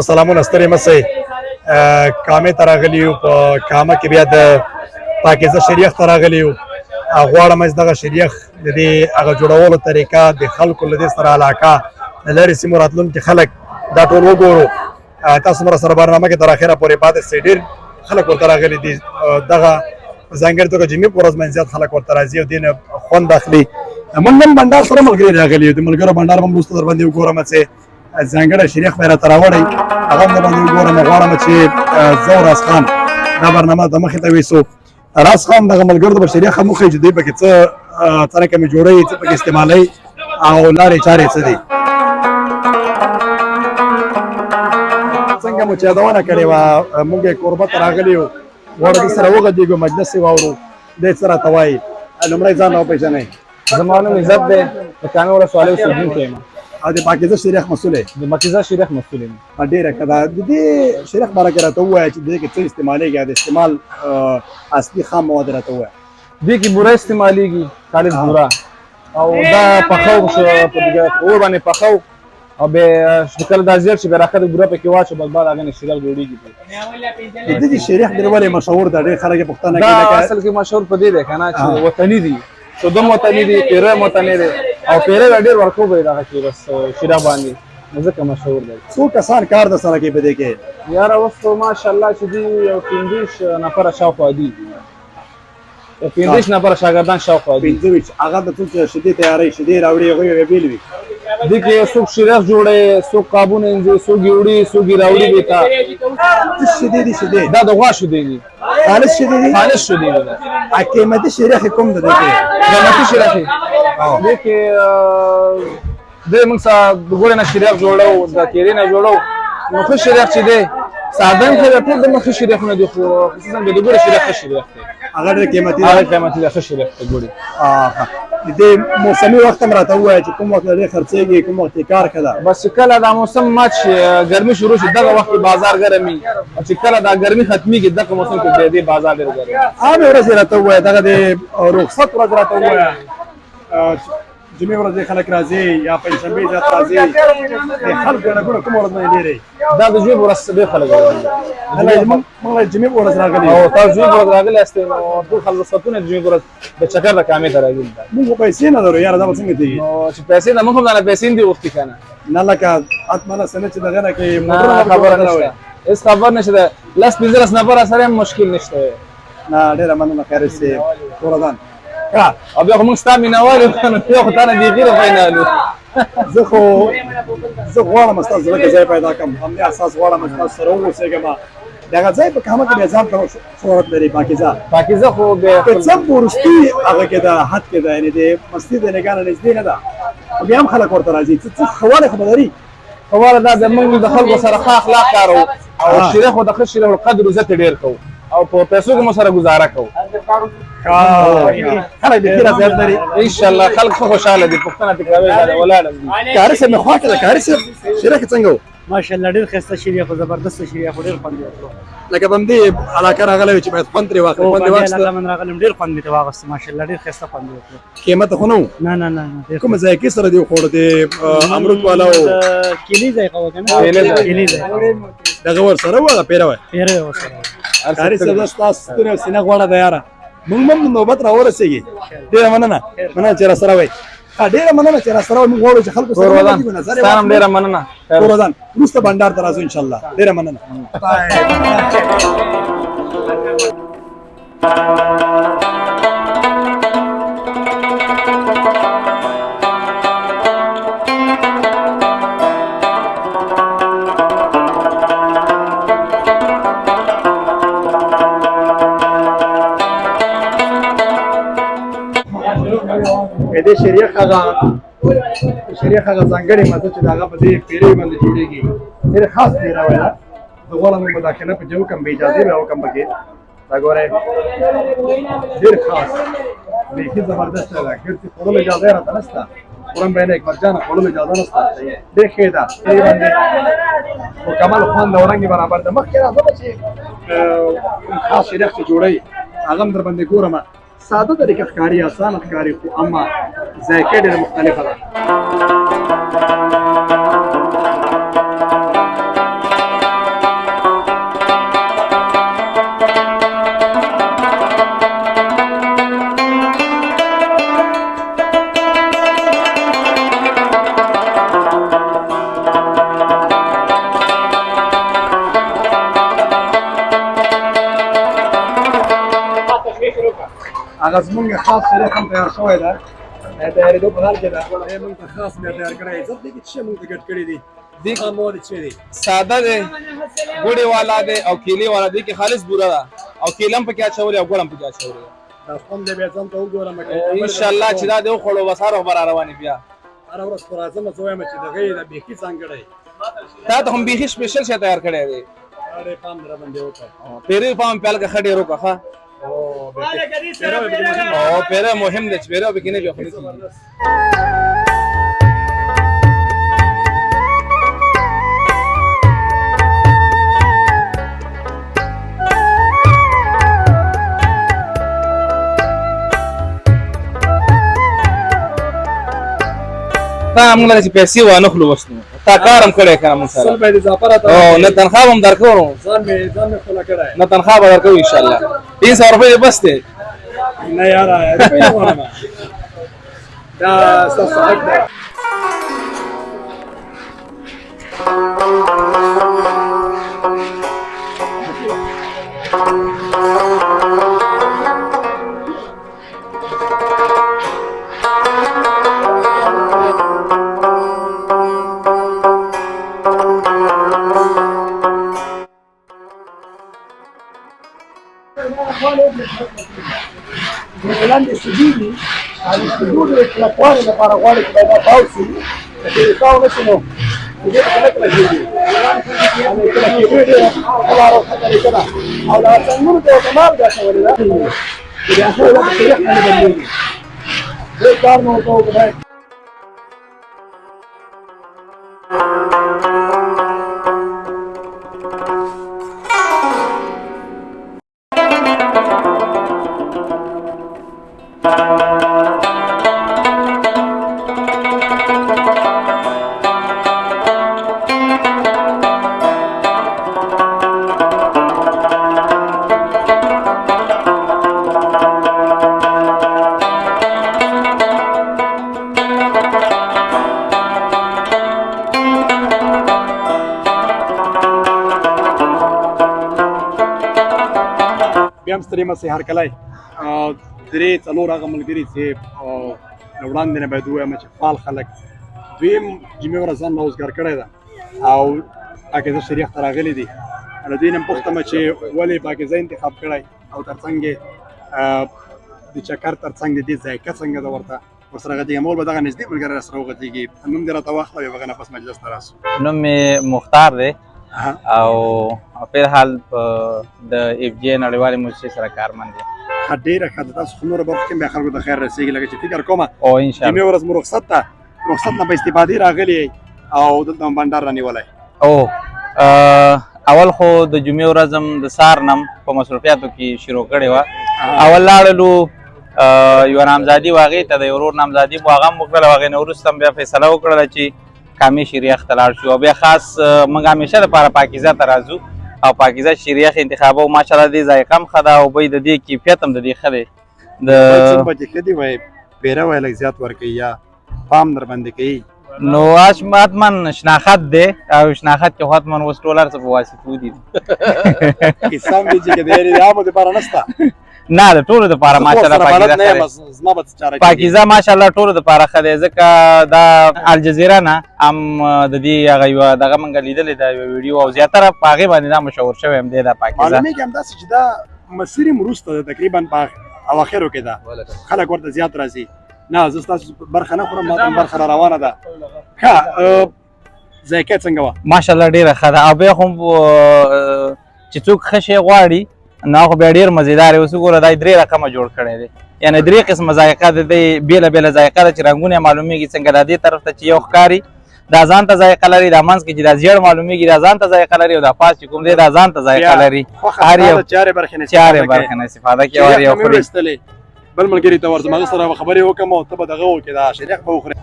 سلامونه ستړي مسئ کامې ته راغلي یو په کامه کې بیا د پاکیزه شریخ ته راغلي یو غواړم چې دغه شریخ د دې هغه جوړولو طریقه د خلکو له دې سره علاقه د لرې سیمو راتلونکي خلک دا ټول وګورو تاسو مره سره برنامه کې تر اخره پورې پاتې سئ ډېر خلک ورته راغلي دي دغه په ځانګړې توګه جمعې په ورځ باندې زیات خلک ورته راځي او دې نه خوند اخلي موږ هم بنډار سره ملګري راغلي یو د ملګرو بنډار به هم وروسته در باندې وګورم چې ځانګړی شریخ به یې راته راوړی هغه هم در باندې وګورم غواړم چې زه او راز خان دا برنامه د مخې ته ویسو راز خان دغه ملګرو ته به شریخ هم وښیي چې دوی پکې څه څرنګه مې جوړوي څه پکې استعمالوي او لارې چارې څه دي څنګه مو چې یادونه کړې وه موږ یې کوربه ته راغلي یو غواړو دې سره وغږېږو مجلس یې واورو دی څه راته وایي لومړی ځان راوپېژنئ زما نوم عزت دی د کامې ولسوالۍ اوسېدونکی یم او د پاکیزه شریخ مسؤل یې د پاکیزه شریخ مسؤل یم ډېره ښه ده د دې شریخ باره کې راته ووایه چې د دې کې څه استعمالېږي د استعمال اصلي خام مواد راته ووایه دې کې بوره استعمالېږي خالص بوره او دا پخو په اور باندې پخو او بیا کله دا زیات شي بیا راښه د بوره پکې واچو بس بعد هغه نه شریخ جوړېږي د دې شریخ ډېر ولې مشهور ده ډېر خلک یې پوښتنه کوي دا اصل کې مشهور په دې دی که نه چې وطني دي شودم وطني دي پیره هم وطني دی او پیره به ډېر ورکوب دی دغه کې بس شیره باندې نو ځکه مشهور دی څو کسان کار د سره کوي په دې کې یاره اوس خو ماشاءالله چې دي یو 15 نفره شاوخوا دي 15 نفره شاګردان شاوخوا دي 15 هغه د څه شیدې تیاری شیدې راوړي هغوی به بېل وي دې کې څوک شیرخ جوړوي څوک قابونه انځي څوک یوړي څوک راوړي دې ته شیدې دي شیدې دا د غوا شیدې دي خالص شیدې دي خالص شیدې دي قیمتي شیرخ کوم ده دې قیمتي شیرخ دې کې دې موږ سره د ګورې نه شیرخ جوړو د تیرې نه جوړو نو ښه شیرخ چې دی ساده هم ښه ټول د مخې شیرخونه دي خو خصوصا د ګورې شیرخ ښه شیرخ دی هغه ډېر قیمتي هغه قیمتي دی ښه شیرخ دی ګورې د دې موسمي وخت هم راته ووایه چې کوم وخت ډېر خرڅېږي کوم وخت یې کار ښه ده بس چې کله دا موسم مات شي ګرمي شروع شي دغه وخت بازار ګرم وي او چې کله دا ګرمي ختمېږي دغه موسم کې بیا دې بازار ډېر ګرم عامې ورځې راته ووایه دغه د رخصت ورځ راته ووایه جمعې ورځې خلک راځي یا پنجشنبې زیات راځي د خلک ګڼه ګوڼه کومه ورځ باندې ډېرې دا د جمعې ورځ ډېر خلک راځي موږ جمعې ورځ راغلي او تاسو جمعې ورځ راغلي یاست نو ټول خلک رخصتونه د جمعې ورځ د چکر د کامې ته راځي موږ پیسې نه لرو یاره دا به څنګه کېږي نو چې پیسې نه موږ هم نه پیسې دي غوښتي که نه نه لکه اتمنه سنه چې دغه نه کې خبره نشته هېڅ خبر نشته لس 15 نفره سره هم مشکل نشته نه ډېره مننه خیر صاحب ټوله او بیا خو موږ ستا مینهوال یو که نو بیا خو تا نه بېخي رفینالو زه غواړم ستاسو زړه کې ځای پیدا کړم همدې اساس غواړم چې تاسو سره واوسېږم دغه ځای په کامه کې بیا ځان ته شهرت لري پاکیزه خو بیا که څه په وروستي هغه کې ده حد کې ده یعنې د مسجد د نګاه نه نږدې نه ده خو بیا هم خلک ورته راځي څه ښه والی خو به لري ښه والی دا زموږ د خلکو سره ښه اخلاق کارو او شیرخ خو د ښه شیرخ القدر عزت یې ډېر کوو او په پیسو کې مو سره ګزاره کوو خلک بېخي راځي لري انشاءالله خلک ښه خوشحاله دي پوښتنه ترې کوې دا ولاړم دي کاري صاحب مې خوا کې ده کاري صاحب شیرخ یې څنګه و ماشاءالله ډېر ښایسته شیرخ و زبردسته شیرخ و ډېر خوند یې وکړو لکه په همدې علاقه راغلی وي چې باید خوند ترې واخلي خوند یې واخیسته من راغلم ډېر خوند مې ترې واخیسته ماشاءالله ډېر ښایسته خوند یې وکړو قیمته خو نه و نه نه نه کومه ذایقې سره دې وخوړه د امرود والا و کیلي ذایقه و که نه کیلي ذایقه دغه ورسره و هغه پیره وه پیره یې ورسره کاري صاحب ستاسو ستونی او سینه غواړه ده یاره موږ هم نوبت راورسېږي ډېره مننه چې راسره وئ ډېره مننه چې راسره وئ موږ غواړو چې خلکو سره ستا هم ډېره مننه ټول ودان وروسته بنډار ته راځو انشاءالله ډېره مننه د دې شریخ هغه ځانګړې ماده چې د هغه په دې پیرې باندې جوړېږي ډېر خاص پیره وایي ده زه غواړم مداخله په جو کم به اجازه به وکم پکې دا ګورئ ډېر خاص بیخي زبردست ده ګرځي خوړلو اجازه یې راته نشته خورم به یې نه اکبرجانه خوړلو اجازه نشته ډېر ښې ده دې باندې مکمل خوند او رنګ یې برابر ده مخکې راځه چې کوم خاص شریخ چې جوړوي هغه هم در باندې ګورم ساده طریقه ښکاري اسانه ښکاري خو اما ذایقه ډېره مختلفه ده هغه زمونږ خاص شریخ هم تیار شوی ده تیارېدو په حال کې ده موږ ته خاص بیا تیار کړی عزت دی چې موږ ته ګډ کړي دي دې مواد چې دي ساده دی ګوړې والا دی او کیلې والا دی کې خالص بوره ده او کیله هم پکې اچولې او ګوړ هم پکې اچولې دا خوند دی بیا ځان ته وګورم انشاءالله چې دا دې وخوړو بس هر وخت به را روانې بیا هره ورځ خو راځم زه وایم چې دغه یې د بیخي ځانګړی تا ته هم بیخي سپیشل شی تیار کړی دی ډېر پام در باندې وکړه پیرې پام پیال کې ښه ډېر وکړه ښه او پیره مهم دی چې پیره پکې نه وي خو تا موږ له چې پیسې وانه خلو وسنو تا کار هم کړی که نه موږ سره باید اضافه راته او نه تنخواه به هم درکوو ځان مې خپله کړی نه تنخواه به درکوو انشاءالله 300 روپۍ دې بس دی نه یاره روپۍ نه غواړم دا ستاسو حق دی لاندې سجیږي او د سجود د کلکوالي لپاره غواړي چې باید دا تاو شي که چې تاو نه شي نو سجود کلک لګېږي او کله کېږي ډېره ښه روښه طریقه ده او د څنګونو ته ورته مالګه اچولې ده چې د اخر وخت کې یخ باندې بدلېږي دې کار مو ورته وکړی بیا هم ستړي مه شئ هرکلی درې څلور هغه ملګري چې له وړاندې نه باید ووایم چې فعال خلک دویم جمعې ورځ ځان راوزګار کړی ده او پاکیزه شریخ ته راغلي دي له دوی نه هم پوښتمه چې ولې پاکیزه انتخاب کړی او تر څنګ یې د چکر تر څنګ د دې ذایقه څنګه ده ورته ورسره غږېږم اول به دغه نږدې ملګری راسره وغږېږي نوم دې راته واخله بیا به نفس مجلس ته راسو نوم مې مختار دی او په حال د اف جی نړیوالې موسسې سره کارمند یم ډېره ښه ده تاسو خو نوره برخو کې هم بیا خلکو ته خیر رسېږي لکه چې فکر کومه او انشاءالله جمعې ورځ مو رخصت ده رخصت نه په استفادې راغلي او دلته هم بنډار رانیولی او اول خو د جمعې ورځ هم د سهار نه په مصروفیاتو کې شروع کړې وه اول لاړلو یوه نامزادي و هغې ته د یو ورور نامزادي و هغه هم وکړله او هغې نه وروسته هم بیا فیصله وکړله چې کامې شریخ ته لاړ شو او بیا خاص موږ همیشه دپاره پاکیزه ته راځو او پاکیزه شریخ انتخابوو ماشاءالله دې ذایقه هم ښه ده او بی د دې کیفیت هم د دې ښه دی څوک به چې ښه دي وایي پیره وایي لږ زیات ورکوي یا پام در باندې کوي نو حتما شناخت دی او شناخت کې خو حتما اوس ټول هر څه په واسطو دي کیسه هم دي چې د عامو دپاره نشته نه د ټولو دپاره ماشاءالله پاکیزه ماشاءالله ټولو دپاره ښه دی ځکه دا الجزیره نه هم د دې هغه یوه دغه موږ لیدلې ده یوه ویډیو او زیاتره په هغې باندې دا مشهور شوی هم دی دا پاکیزه معلومېږي همداسې چې دا مسیر یې وروسته ده تقریبا په اواخرو کې ده خلک ورته زیات راځي نه زه ستاسو برخه نه خورم ما ته برخه را روانه ده ښه ذایقه څنګه وه ماشاءالله ډیره ښه ده او بیا خو چې څوک ښه شی غواړي نو هغه بیا ډېر مزېدار اوس وګوره دا 3 رقمه جوړ کړی دی یعنې 3 قسمه ذایقه د دې بېله بېله ذایقه ده چې رنګونه یې معلومیږي څنګه دا دې طرف ته چې یو ښکاري دا ځان ته ذایقه لري دا منځ کې چې دا زیړ معلومیږي دا ځان ته ذایقه لري او دا پاس چې کوم دی دا ځان ته ذایقه لري هر یو چارې برخې نه استفاده کوي هر یو خوري بل ملګري ته ورځم هغه سره خبرې وکړم او ته به دغه وکړې دا شریخ به وخورې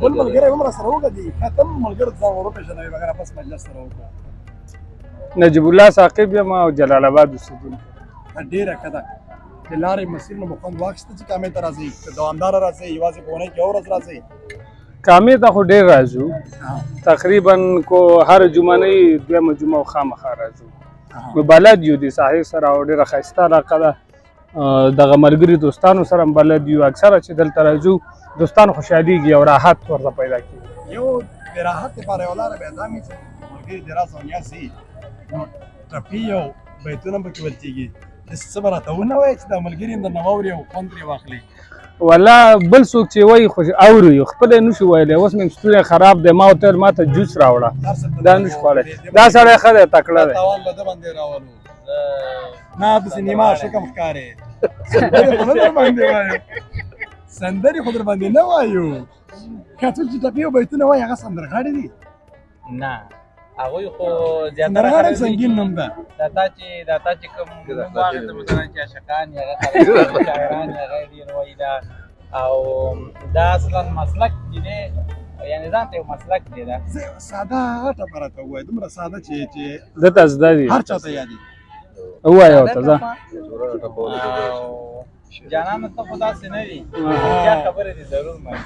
بل ملګری هم راسره وکړي ته هم ملګرو ته ځان وروپېژنوې بغیر بس مجلس سره وکړه نجیب الله ثاقب یم او جلال آباد اوسېدونکی ډېره ښه ده د لارې مسیر نه مو خوند واخیسته چې کامې ته راځئ که دوامداره راځئ یوازې په اونۍ کې یو ورځ راځئ کامې ته خو ډېر راځو تقریبا کو هر جمعه نه وي دویمه جمعه خامخا راځو نو بلد یو د ساحل سره او ډېره ښایسته علاقه ده دغه ملګري دوستانو سره هم بلد یو اکثره چې دلته راځو دوستان خوشحالېږي او راحت ورته پیدا کېږي یو د راحت لپاره یوه لاره بیا دا مې چې ملګري د راز او نیاز وي نو ټپي او بیتونه هم پکې ویل کېږي څه به راته ونه وایې چې دا ملګري هم درنه واوري او خوند ترې واخلي والله بل څوک چې وایي خو اوري خپله یې نشو ویلی اوس مې ستونی خراب دی ما ورته ویل ما ته جوس راوړه دا نشو خوړی دا سړی ښه دی تکړه دی تاوان به ده باندې راولو نه داسې نیمه شکم ښکارې سندرې خو نه در باندې وایو سندرې خو در باندې نه وایو که څوک چې ټپي او بیتونه وایي هغه سندرغاړي دي نه هغوی خو زیاتره سندرغاړی هم سنګین نوم ده دا تا چې کوم نوم واخېسته مثلا چې عاشقان یې هغه خلک شاعران یې هغه ډېر وایي دا او دا اصلا مسلک چې دی یعنې ځان ته یو مسلک دی دا زه ساده ټپه راته ووایه دومره ساده چې ده ته زده دي هر چا ته یادي ووایه ورته ځه جانانه ته خو داسې نه وي بیا خبرې دې ضرور مني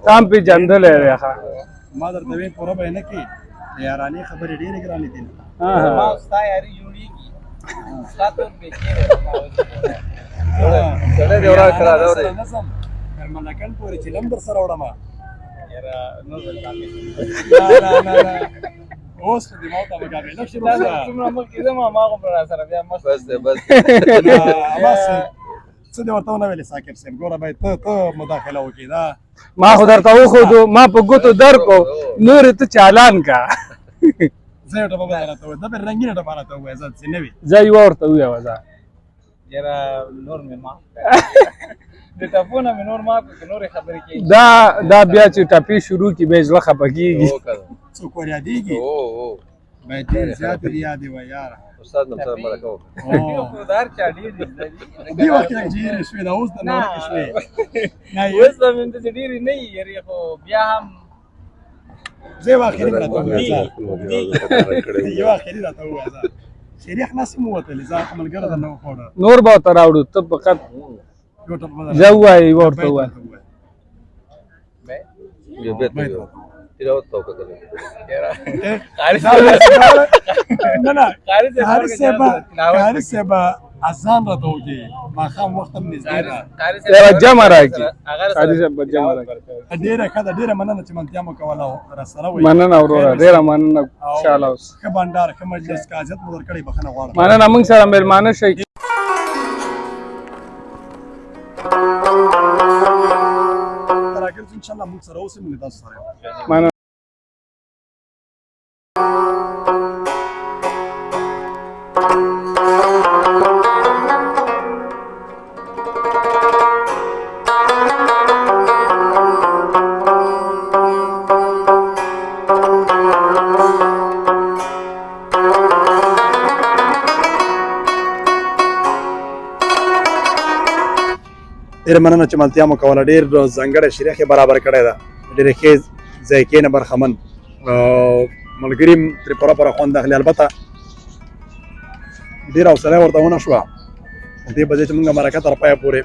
تا هم پېژندلی دی ښه ما درته ویل پوره به یې نه کړي د یارانې خبرې ډېرې ګرانې دي ما او ستا یاري جوړېږي ستا تور بېکې نظم ملکن پورې چې لم در سره وړمه اوس خو دې ما ته مقابله شروع شوه څومره مخکې ځم هماغه به راسره بیا مخ بس څه دې ورته ونه ویلې ساقب صاحب ګوره باید ته مداخله وکړې دا ما خو درته وښودو ما په ګوتو درکو نورې ته چالان کا زه یو ټپه به راته ووایه دا به رنګینه ټپه راته ووایه زه چې نه وي زه یوه ورته وویوه ځه یاره نور مې معاف د ټپونه مې نور معاف کړه نورې خبرې کېږي دا بیا چې ټپې شروع کړي بیا زړه خفه کېږي څوک ور یادېږي باید ډېر زیاتې دې یادې وه یاره استاد نم سره مرکه خو دا هر چا ډېرې زده دي دې وخت کې ډېرې شوې دا اوس د نور کې شوې اوس به مې داسې ډېرې نه وي یارې خو بیا هم زه یو اخري راته ووایه یو اخري راته ووایه ځه شریخ ناسې مو وتلې زه ملګرو ته نه وخوړه نور به ورته راوړو ته فقط یو ټپه زه ووایه یوه ورته ووایه یو بیت تلاوت تو کړل نه نه قاری صاحب اذان راته وکړي ماښام وخت هم نږدې ده یوه جمع راکړي قاري صاحب به جمع راکړي ډېره ښه ده ډېره مننه چې منتیا مو کوله او راسره وئ مننه وروره ډېره مننه خوشحاله اوس ښه بانډار ښه مجلس که حاجت مو درکړی بښنه غواړم مننه موږ سره مېلمانه شئ راګر ان شاء الله موږ سره اوسې موږ تاسو سره مننه ډېره مننه چې ملتیا مو کوله ډېر ځانګړی شریخ یې برابر کړی ده ډېرې ښې ذایقې نه برخمن ملګري هم ترې پوره پوره خوند اخلي البته ډېره حوصله ورته ونه شوه دې بجې چې مونږ مرکه تر پایه پورې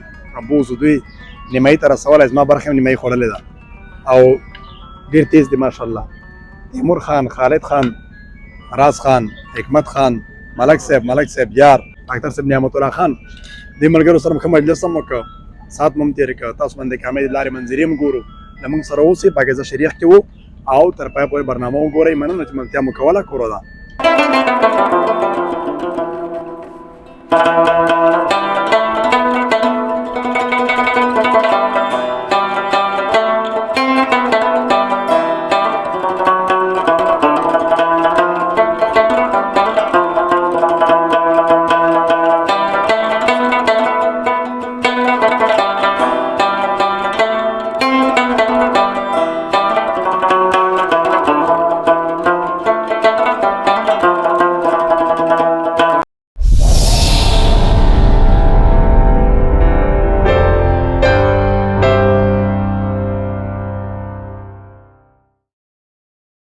بوځو دوی نیمایي ته رسولی زما برخه هم نیمایي خوړلې ده او ډېر تیز دي ماشاءالله تیمور خان خالد خان راز خان حکمت خان ملک صاحب یار ډاکټر صاحب نعمت الله خان دې ملګرو سره ښه مجلس هم وکړ سات مم تېر کړ تاسو باندې کامې لارې منظرې هم ګورو له موږ سره اوسئ پاکیزه شریخ کې وو او تر پایه پورې برنامه وګورئ مننه چې ملتیا مو کوله کوره ده